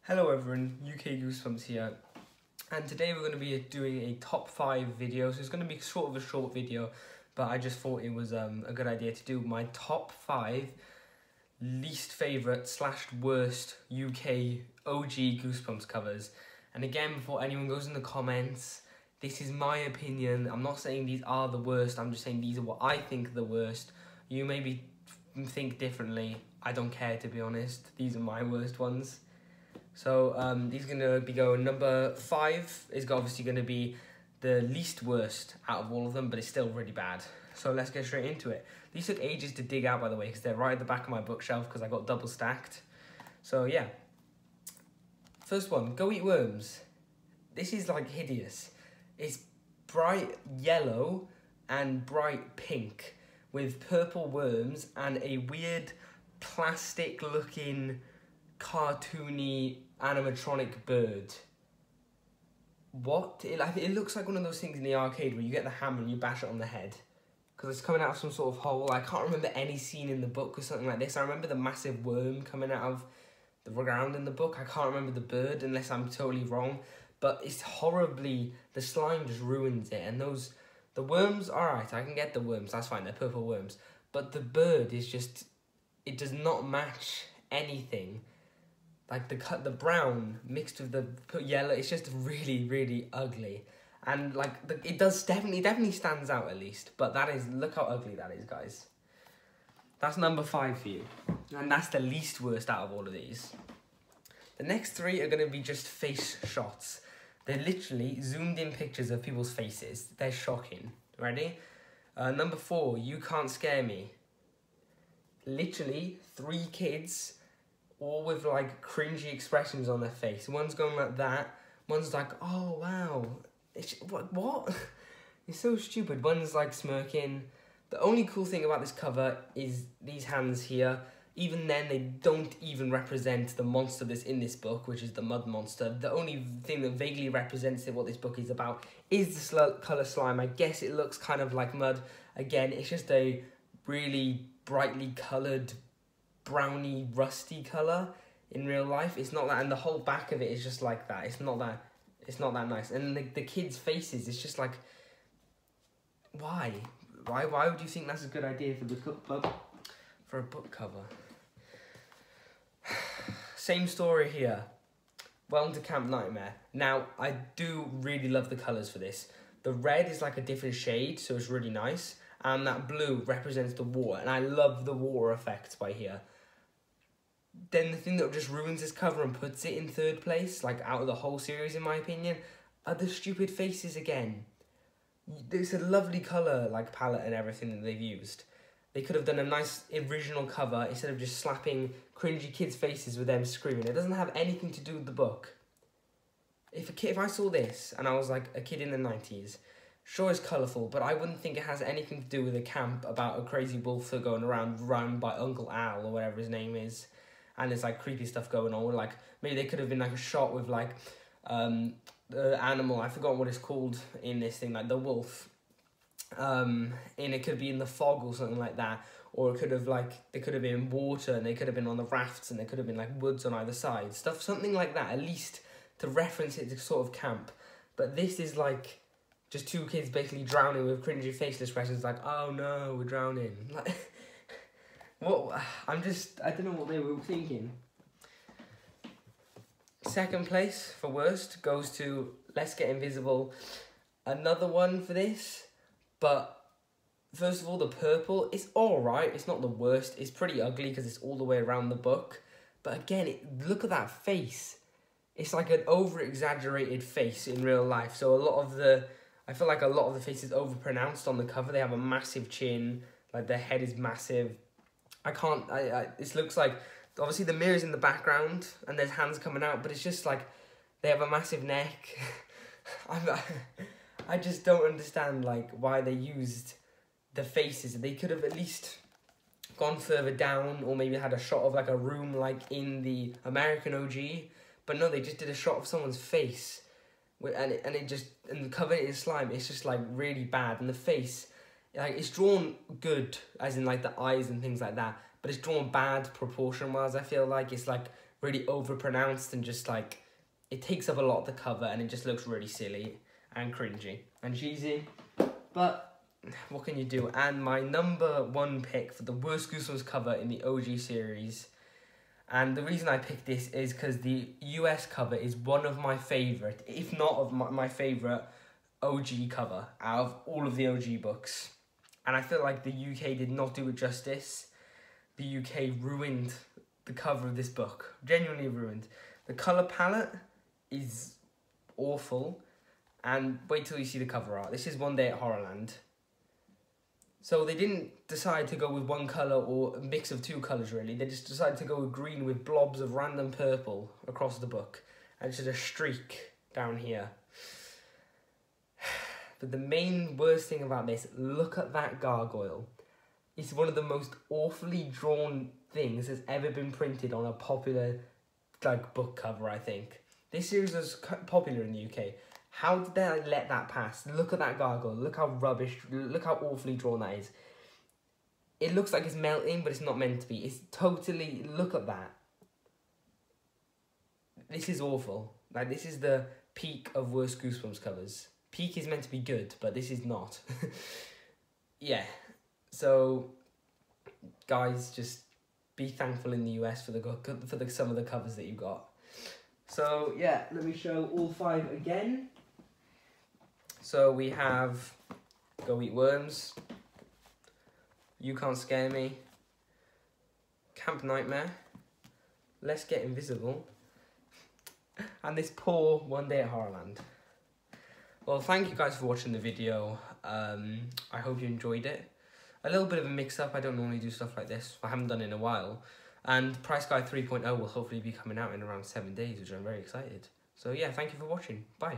Hello everyone, UK Goosebumps here, and today we're going to be doing a top 5 video. So it's going to be sort of a short video, but I just thought it was a good idea to do my top 5 least favourite / worst UK OG Goosebumps covers. And again, before anyone goes in the comments, this is my opinion. I'm not saying these are the worst, I'm just saying these are what I think are the worst. You maybe think differently, I don't care, to be honest. These are my worst ones. So these are going to be going, number 5 is obviously going to be the least worst out of all of them, but it's still really bad. So let's get straight into it. These took ages to dig out, by the way, because they're right at the back of my bookshelf because I got double stacked. So yeah. First one, Go Eat Worms. This is like hideous. It's bright yellow and bright pink with purple worms and a weird plastic looking cartoony animatronic bird. What? It looks like one of those things in the arcade where you get the hammer and you bash it on the head because it's coming out of some sort of hole. I can't remember any scene in the book or something like this. I remember the massive worm coming out of the ground in the book. I can't remember the bird unless I'm totally wrong, but it's horribly, the slime just ruins it. And the worms, alright, I can get the worms, that's fine, they're purple worms, but the bird is just, it does not match anything. Like the brown mixed with the yellow, it's just really, really ugly. And like it does definitely stands out at least. But that is, look how ugly that is, guys. That's number 5 for you, and that's the least worst out of all of these. The next 3 are going to be just face shots. They're literally zoomed in pictures of people's faces. They're shocking. Ready? Number 4, You Can't Scare Me. Literally 3 kids, all with like cringy expressions on their face. One's going like that. One's like, oh wow, what? It's so stupid. One's like smirking. The only cool thing about this cover is these hands here. Even then, they don't even represent the monster that's in this book, which is the mud monster. The only thing that vaguely represents what this book is about is the colour slime. I guess it looks kind of like mud. Again, it's just a really brightly coloured browny rusty colour in real life. It's not that, and the whole back of it is just like that. It's not that nice. And the kids' faces, it's just like, why would you think that's a good idea for the cookbook, for a book cover? Same story here. Welcome to Camp Nightmare. Now, I do really love the colours for this. The red is like a different shade, so it's really nice, and that blue represents the water, and I love the water effects by here. Then the thing that just ruins this cover and puts it in 3rd place, like out of the whole series in my opinion, are the stupid faces again. It's a lovely colour like palette and everything that they've used. They could have done a nice original cover instead of just slapping cringy kids' faces with them screaming. It doesn't have anything to do with the book. If I saw this and I was like a kid in the 90s, sure it's colourful, but I wouldn't think it has anything to do with a camp about a crazy wolf that's going around run by Uncle Al or whatever his name is. And there's like creepy stuff going on. Like maybe they could have been like a shot with like the animal, I forgot what it's called in this thing, like the wolf. And it could be in the fog or something like that. Or it could have like, they could have been in water and they could have been on the rafts and there could have been like woods on either side. Something like that, at least to reference it to sort of camp. But this is like just 2 kids basically drowning with cringy facial expressions like, oh no, we're drowning. Like, what? I don't know what they were thinking. 2nd place for worst goes to Let's Get Invisible. Another one for this, but first of all, the purple, it's alright, it's not the worst, it's pretty ugly because it's all the way around the book, but again, look at that face. It's like an over-exaggerated face in real life, so I feel like a lot of the face is over-pronounced on the cover. They have a massive chin, like their head is massive. It looks like, obviously the mirror's in the background and there's hands coming out, but it's just like, they have a massive neck. I just don't understand like why they used the faces. They could have at least gone further down or maybe had a shot of like a room like in the American OG, but no, they just did a shot of someone's face and covered it in slime. It's just like really bad, and the face, like it's drawn good, as in like the eyes and things like that, but it's drawn bad proportion-wise. I feel like it's like really overpronounced and just like, it takes up a lot of the cover and it just looks really silly and cringy and cheesy. But what can you do? And my number one pick for the worst Goosebumps cover in the OG series, and the reason I picked this is because the US cover is one of my favourite, if not of my favourite OG cover out of all of the OG books. And I feel like the UK did not do it justice. The UK ruined the cover of this book. Genuinely ruined. The colour palette is awful. And wait till you see the cover art. This is One Day at Horrorland. So they didn't decide to go with one colour or a mix of two colours really. They just decided to go with green with blobs of random purple across the book. And just a streak down here. But the main worst thing about this, look at that gargoyle. It's one of the most awfully drawn things that's ever been printed on a popular book cover, I think. This series was popular in the UK. How did they let that pass? Look at that gargoyle. Look how rubbish, look how awfully drawn that is. It looks like it's melting, but it's not meant to be. It's totally, look at that. This is awful. Like, this is the peak of worst Goosebumps covers. Peak is meant to be good, but this is not. Yeah. So, guys, just be thankful in the US for some of the covers that you got. So, yeah, let me show all 5 again. So, we have Go Eat Worms, You Can't Scare Me, Camp Nightmare, Let's Get Invisible, and this poor One Day at Horrorland. Well, thank you guys for watching the video. I hope you enjoyed it. A little bit of a mix-up. I don't normally do stuff like this. I haven't done it in a while. And Price Guide 3.0 will hopefully be coming out in around 7 days, which I'm very excited. So yeah, thank you for watching. Bye.